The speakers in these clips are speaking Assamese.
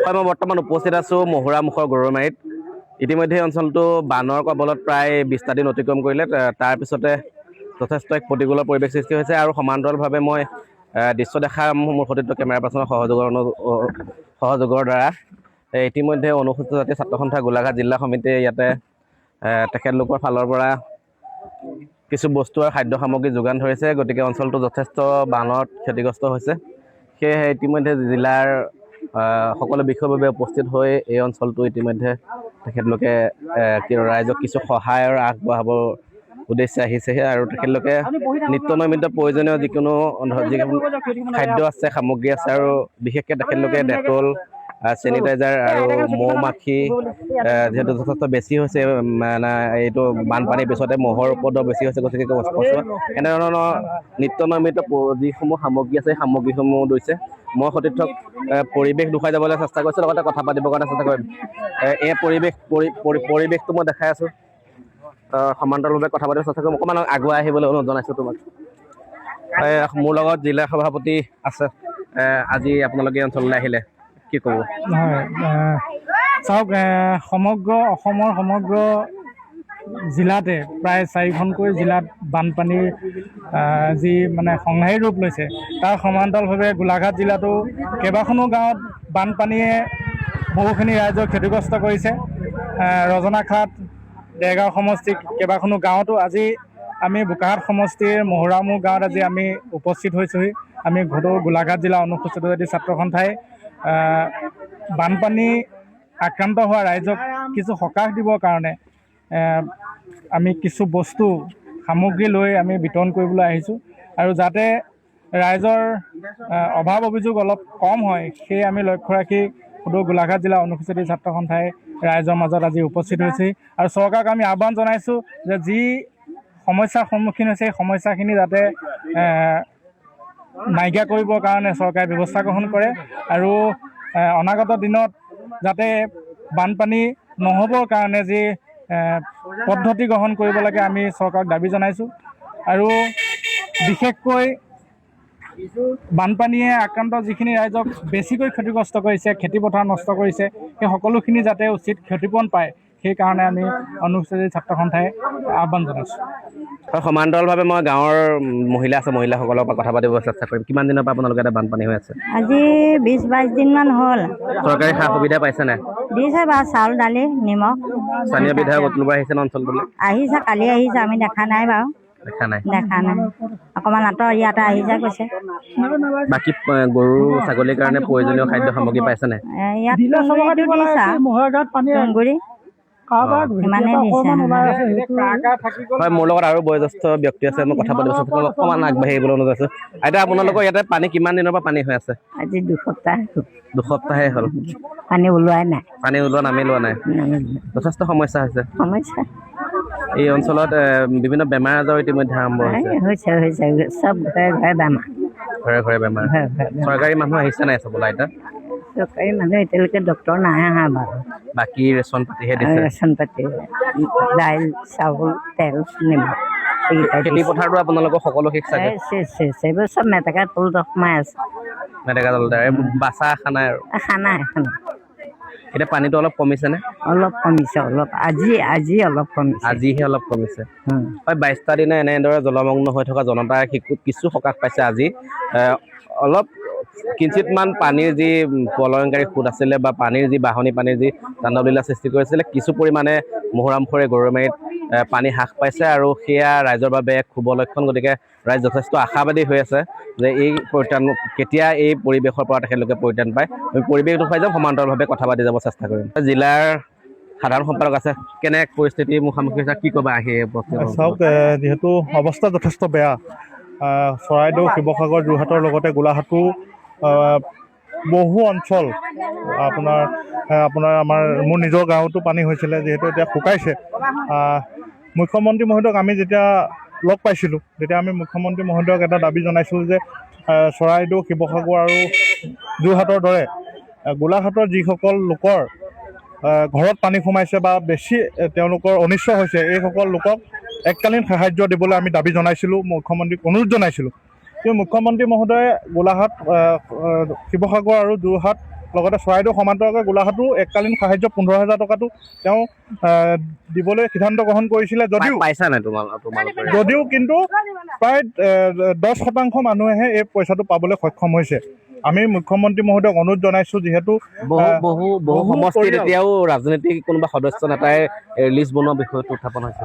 হয়, মই বৰ্তমান উপস্থিত আছোঁ মহুৰামুখৰ গৰৈমাৰীত। ইতিমধ্যে অঞ্চলটো বানৰ কবলত প্ৰায় 20টা দিন অতিক্ৰম কৰিলে। তাৰ পিছতে যথেষ্ট এক প্ৰতিকূলৰ পৰিৱেশ সৃষ্টি হৈছে আৰু সমান্তৰালভাৱে মই দৃশ্য দেখা মোৰ সতীৰ্থ কেমেৰা পাৰ্চনৰ সহযোগৰ দ্বাৰা ইতিমধ্যে অনুসূচিত জাতি ছাত্ৰ সন্থা গোলাঘাট জিলা সমিতিয়ে ইয়াতে তেখেতলোকৰ ফালৰ পৰা কিছু বস্তু আৰু খাদ্য সামগ্ৰী যোগান ধৰিছে। গতিকে অঞ্চলটো যথেষ্ট বানত ক্ষতিগ্ৰস্ত হৈছে। সেয়েহে ইতিমধ্যে জিলাৰ সকলো বিষয়ৰ উপস্থিত হৈ এই অঞ্চলটো ইতিমধ্যে তেখেতলোকে ৰাইজক কিছু সহায়ৰ আগবঢ়াবৰ উদ্দেশ্যে আহিছেহে আৰু তেখেতলোকে নিত্য নৈমিত্য প্ৰয়োজনীয় যিকোনো খাদ্য আছে, সামগ্ৰী আছে আৰু বিশেষকৈ তেখেতলোকে ডেটল, চেনিটাইজাৰ আৰু মৌ মাখি যিহেতু যথেষ্ট বেছি হৈছে, মানে এইটো বানপানীৰ পিছতে মহৰ উপদ্ৰৱ বেছি হৈছে, গতিকে এনেধৰণৰ নিত্য নৈমিত্য যিসমূহ সামগ্ৰী আছে সেই সামগ্ৰীসমূহ দিছে। মই সতীৰ্থক পৰিৱেশ দেখুৱাই যাবলৈ চেষ্টা কৰিছোঁ, লগতে কথা পাতিবৰ কাৰণে চেষ্টা কৰিম। এই পৰিৱেশটো মই দেখাই আছোঁ, সমান্তৰালভাৱে কথা পাতিব চেষ্টা কৰিম। অকণমান আগুৱাই আহিবলৈ অনুৰোধ জনাইছোঁ তোমাক। মোৰ লগত জিলা সভাপতি আছে। আজি আপোনালোকে এই অঞ্চললৈ আহিলে, কি ক'ব? হয়, চাওক, সমগ্ৰ অসমৰ সমগ্ৰ জিলাতে প্ৰায় 4খনকৈ জিলাত বানপানীৰ যি মানে সংহাৰী ৰূপ লৈছে, তাৰ সমান্তৰালভাৱে গোলাঘাট জিলাতো কেইবাখনো গাঁৱত বানপানীয়ে বহুখিনি ৰাইজক ক্ষতিগ্ৰস্ত কৰিছে। ৰজনাখাট, দেৰগাঁও সমষ্টিৰ কেইবাখনো গাঁৱতো আজি আমি বোকাহাট সমষ্টিৰ মহুৰামুখ গাঁৱত আজি আমি উপস্থিত হৈছোঁহি। আমি গোলাঘাট জিলা অনুসূচিত জাতি ছাত্ৰ সন্থাই বানপানী আক্ৰান্ত হোৱা ৰাইজক কিছু সকাহ দিবৰ কাৰণে আমি কিছু বস্তু সামগ্ৰী লৈ আমি বিতৰণ কৰিবলৈ আহিছোঁ আৰু যাতে ৰাইজৰ অভাৱ অভিযোগ অলপ কম হয়, সেয়ে আমি লক্ষ্য ৰাখি গোলাঘাট জিলা অনুসূচিত ছাত্ৰ সন্থাই ৰাইজৰ মাজত আজি উপস্থিত হৈছেহি আৰু চৰকাৰক আমি আহ্বান জনাইছোঁ যে যি সমস্যাৰ সন্মুখীন হৈছে সেই সমস্যাখিনি যাতে নাইকিয়া কৰিবৰ কাৰণে চৰকাৰে ব্যৱস্থা গ্ৰহণ কৰে আৰু অনাগত দিনত যাতে বানপানী নহ'বৰ কাৰণে যি পদ্ধতি গ্ৰহণ কৰিব লাগে আমি চৰকাৰক দাবী জনাইছোঁ। আৰু বিশেষকৈ বানপানীয়ে আক্ৰান্ত যিখিনি ৰাইজক বেছিকৈ ক্ষতিগ্ৰস্ত কৰিছে, খেতিপথাৰ নষ্ট কৰিছে, সেই সকলোখিনি যাতে উচিত ক্ষতিপূৰণ পায়, সেইকাৰণে আমি অনুসূচিত ছাত্ৰ সন্থাই আহ্বান জনাইছোঁ। সমান্তৰালভাৱে মই গাঁৱৰ মহিলা আছে, মহিলাসকলৰ পৰা কথা পাতিব চেষ্টা কৰিম। কিমান দিনৰ পৰা আপোনালোকে এটা বানপানী হৈ আছে? আজি 20-22 দিনমান হ'ল। চৰকাৰী সা সুবিধা পাইছে নাই? দিছে বাৰু, চাউল, দালি, নিমখ। স্থানীয় বিধায়ক কোনোবা আহিছে ন অঞ্চলটোলৈ? আহিছে, কালি আহিছে, আমি দেখা নাই বাৰু। দেখা নাই? অকণমান আঁতৰ ইয়াতে আহিছে কৈছে। বাকী গৰু ছাগলীৰ কাৰণে প্ৰয়োজনীয় খাদ্য সামগ্ৰী পাইছে নাই? ইয়াত তুঁহগুৰি ইমানেই দিছে। হয়, মোৰ লগত আৰু বয়োজ্যেষ্ঠ ব্যক্তি আছে, মই কথা পাতিব চেষ্টা কৰিম। অকণমান আগবাঢ়ি আহিবলৈ অনুৰোধ জনাইছোঁ। এতিয়া আপোনালোকৰ ইয়াতে পানী কিমান দিনৰ পৰা পানী হৈ আছে? আজি 2 সপ্তাহ। 2 সপ্তাহে হ'ল পানী ওলোৱাই নাই। পানী ওলোৱা নামি লোৱা নাই? যথেষ্ট সমস্যা হৈছে। এই অঞ্চলত বিভিন্ন বেমাৰ আজাৰ ইতিমধ্যে আৰম্ভ হৈছে। চব ঘৰে ঘৰে বেমাৰ। ঘৰে ঘৰে বেমাৰ। চৰকাৰী মানুহ আহিছে নাই চাবলৈ এতিয়া? চৰকাৰী মানুহ এতিয়ালৈকে ডক্তৰ নাই অহা বাৰু। বাকী ৰেচন পাতিহে দিছে? ৰেচন পাতি, দাইল, চাউল, তেল, নিমখ। খেতি পথাৰটো আপোনালোকৰ সকলো শেষ চাগে? এইবোৰ চব মেটেকা তলতে সোমাই আছে। মেটেকা তলতে বাচা আশা নাই আৰু? আশা নাই। এতিয়া পানীটো অলপ কমিছেনে? অলপ কমিছে, অলপ। আজি অলপ কমিছে। আজিহে অলপ কমিছে। হয়, 22টা দিনে এনেদৰে জলমগ্ন হৈ থকা জনতাৰ কিছু সকাহ পাইছে আজি। অলপ কিঞ্চিতমান পানীৰ যি প্ৰলয়ংকাৰী সোঁত আছিলে বা পানীৰ যি বাঢ়নী পানীৰ যি তাণ্ডৱলীলা সৃষ্টি কৰিছিলে, কিছু পৰিমাণে মহুৰামুখৰে গৰৈমাৰীত পানী হ্ৰাস পাইছে আৰু সেয়া ৰাইজৰ বাবে এক শুভ লক্ষণ। গতিকে ৰাইজ যথেষ্ট আশাবাদী হৈ আছে যে এই কেতিয়া এই পৰিৱেশৰ পৰা তেখেতলোকে পৰিত্ৰাণ পায়। আমি পৰিৱেশ দেখুৱাই যাম, সমান্তৰালভাৱে কথা পাতি যাব চেষ্টা কৰিম। জিলাৰ সাধাৰণ সম্পাদক আছে, কেনে পৰিস্থিতিৰ মুখামুখি হৈছে, কি ক'বা আহি? চাওক, যিহেতু অৱস্থা যথেষ্ট বেয়া, চৰাইদেউ, শিৱসাগৰ, যোৰহাটৰ লগতে গোলাঘাটো বহু অঞ্চল আপোনাৰ মোৰ নিজৰ গাঁৱতো পানী হৈছিলে, যিহেতু এতিয়া শুকাইছে। মুখ্যমন্ত্ৰী মহোদয়ক আমি যেতিয়া লগ পাইছিলোঁ, তেতিয়া আমি মুখ্যমন্ত্ৰী মহোদয়ক এটা দাবী জনাইছিলোঁ যে চৰাইদেউ, শিৱসাগৰ আৰু যোৰহাটৰ দৰে গোলাঘাটৰ যিসকল লোকৰ ঘৰত পানী সোমাইছে বা বেছি তেওঁলোকৰ অনিষ্ট হৈছে, এইসকল লোকক এককালীন সাহায্য দিবলৈ আমি দাবী জনাইছিলোঁ, মুখ্যমন্ত্ৰীক অনুৰোধ জনাইছিলোঁ। কিন্তু মুখ্যমন্ত্ৰী মহোদয়ে গোলাঘাট, শিৱসাগৰ আৰু যোৰহাট লগতে চৰাইদেউ সমান্তৰালকৈ গোলাঘাটো এককালীন সাহায্য 15,000 টকাটো তেওঁ দিবলৈ সিদ্ধান্ত গ্ৰহণ কৰিছিলে পাইছা নাই তোমালোকে? যদিও কিন্তু প্ৰায় 10% মানুহেহে এই পইচাটো পাবলৈ সক্ষম হৈছে। আমি মুখ্যমন্ত্ৰী মহোদয়ক অনুৰোধ জনাইছোঁ, যিহেতু বহু সমষ্টিত এতিয়াও ৰাজনৈতিক কোনোবা সদস্য নেতাই লিষ্ট বনোৱা বিষয়টো উত্থাপন হৈছে।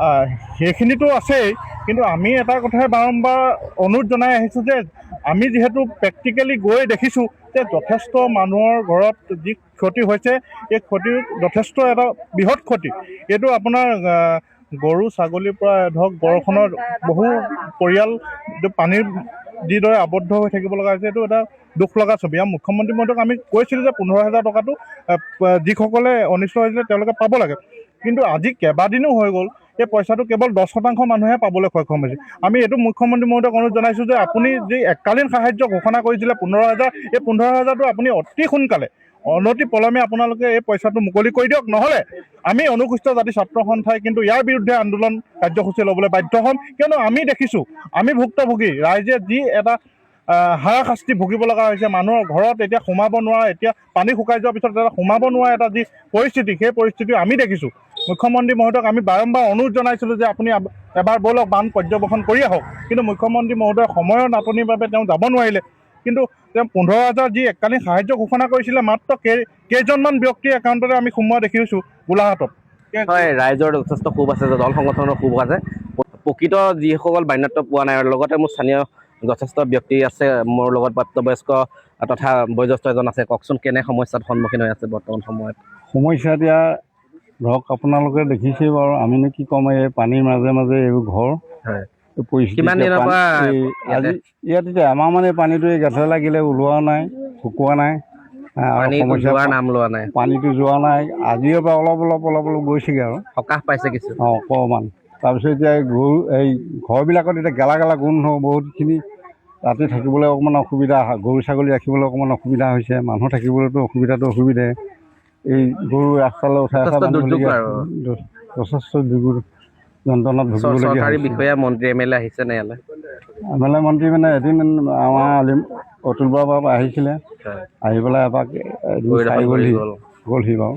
সেইখিনিতো আছেই, কিন্তু আমি এটা কথাই বাৰম্বাৰ অনুৰোধ জনাই আহিছোঁ যে আমি যিহেতু প্ৰেক্টিকেলি গৈ দেখিছোঁ যে যথেষ্ট মানুহৰ ঘৰত যি ক্ষতি হৈছে, এই ক্ষতিৰ যথেষ্ট এটা বৃহৎ ক্ষতি। এইটো আপোনাৰ গৰু ছাগলীৰ পৰা ধৰক গড়খনৰ বহু পৰিয়াল পানীৰ যিদৰে আবদ্ধ হৈ থাকিব লগা হৈছে, এইটো এটা দুখ লগা ছবি। আৰু মুখ্যমন্ত্ৰী মহোদয়ক আমি কৈছিলোঁ যে 15,000 টকাটো যিসকলে অনিষ্ট হৈছিলে তেওঁলোকে পাব লাগে, কিন্তু আজি কেইবাদিনো হৈ গ'ল এই পইচাটো কেৱল 10% মানুহে পাবলৈ সক্ষম হৈছে। আমি এইটো মুখ্যমন্ত্ৰী মহোদয়ক অনুৰোধ জনাইছোঁ যে আপুনি যি এককালীন সাহায্য ঘোষণা কৰিছিলে 15,000, এই 15,000টো আপুনি অতি সোনকালে অনতি পলমে আপোনালোকে এই পইচাটো মুকলি কৰি দিয়ক, নহ'লে আমি অনুসূচিত জাতি ছাত্ৰ সন্থাই কিন্তু ইয়াৰ বিৰুদ্ধে আন্দোলন কাৰ্যসূচী ল'বলৈ বাধ্য হ'ম। কিয়নো আমি দেখিছোঁ, আমি ভুক্তভোগী ৰাইজে যি এটা হাৰাশাস্তি ভুগিব লগা হৈছে, মানুহৰ ঘৰত এতিয়া সোমাব নোৱাৰা, এতিয়া পানী শুকাই যোৱাৰ পিছত এটা সোমাব নোৱাৰা এটা যি পৰিস্থিতি, সেই পৰিস্থিতি আমি দেখিছোঁ। মুখ্যমন্ত্ৰী মহোদয়ক আমি বাৰম্বাৰ অনুৰোধ জনাইছিলোঁ যে আপুনি এবাৰ ব'লক বান পৰ্যবেক্ষণ কৰি আহক, কিন্তু মুখ্যমন্ত্ৰী মহোদয়ৰ সময়ৰ নাটনিৰ বাবে তেওঁ যাব নোৱাৰিলে। কিন্তু তেওঁ 15,000 যি এককালীন সাহায্য ঘোষণা কৰিছিলে মাত্ৰ কেইজনমান ব্যক্তিৰ একাউণ্টতে আমি সোমোৱা দেখিছোঁ গোলাঘাটত। হয়, ৰাইজৰ যথেষ্ট ক্ষোভ আছে, দল সংগঠনৰ ক্ষোভ আছে। প্ৰকৃত যিসকল বান্যাত্ব পোৱা নাই, লগতে মোৰ স্থানীয় যথেষ্ট ব্যক্তি আছে, মোৰ লগত প্ৰাপ্তবয়স্ক তথা বয়োজ্যেষ্ঠ এজন আছে। কওকচোন কেনে সমস্যাত সন্মুখীন হৈ আছে বৰ্তমান সময়ত? সমস্যা এতিয়া ধৰক আপোনালোকে দেখিছেই বাৰু, আমিনো কি ক'ম, এই পানীৰ মাজে মাজে এইবোৰ ঘৰ কিমান দিনৰ পৰা আজি ইয়াত এতিয়া এমাহ মানে পানীটো এই গাঁঠে লাগিলে ওলোৱা নাই, শুকোৱা নাই, নাম লোৱা নাই, পানীটো যোৱা নাই। আজিৰ পৰা অলপ গৈছেগৈ আৰু সকাহ পাইছে কিছু অকণমান। তাৰপিছত এতিয়া গৰু এই ঘৰবিলাকত এতিয়া গেলা গোন্ধ বহুতখিনি, ৰাতি থাকিবলৈ অকণমান অসুবিধা, গৰু ছাগলী ৰাখিবলৈ অকণমান অসুবিধা হৈছে, মানুহ থাকিবলৈতো অসুবিধাই। এই গৰু ৰাস্তালৈ উঠাই যথেষ্ট যন্ত্ৰণাত ভুগিবলগীয়া। চৰকাৰী বিষয়া মন্ত্ৰী MLA আহিছে নে ইয়ালৈ? MLA মন্ত্ৰী মানে এদিন আমাৰ অতুল বৰা আহিছিলে, আহি পেলাই এপাক গ'লহি বাৰু।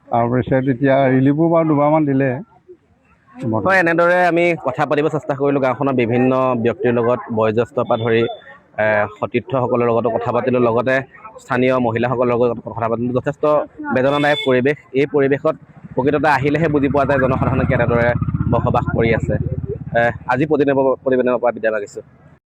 তাৰপিছত এতিয়া ৰিলিফো বাৰু 2বাৰমান দিলে। হয়, এনেদৰে আমি কথা পাতিব চেষ্টা কৰিলোঁ গাঁওখনৰ বিভিন্ন ব্যক্তিৰ লগত, বয়োজ্যেষ্ঠৰ পৰা ধৰি সতীৰ্থসকলৰ লগতো কথা পাতিলোঁ, লগতে স্থানীয় মহিলাসকলৰ লগত কথা পাতিলোঁ। যথেষ্ট বেদনাদায়ক পৰিৱেশ। এই পৰিৱেশত প্ৰকৃততে আহিলেহে বুজি পোৱা যায় জনসাধাৰণে কেনেদৰে বসবাস কৰি আছে। আজি প্ৰতিবেদনৰ পৰা বিদায় মাগিছোঁ।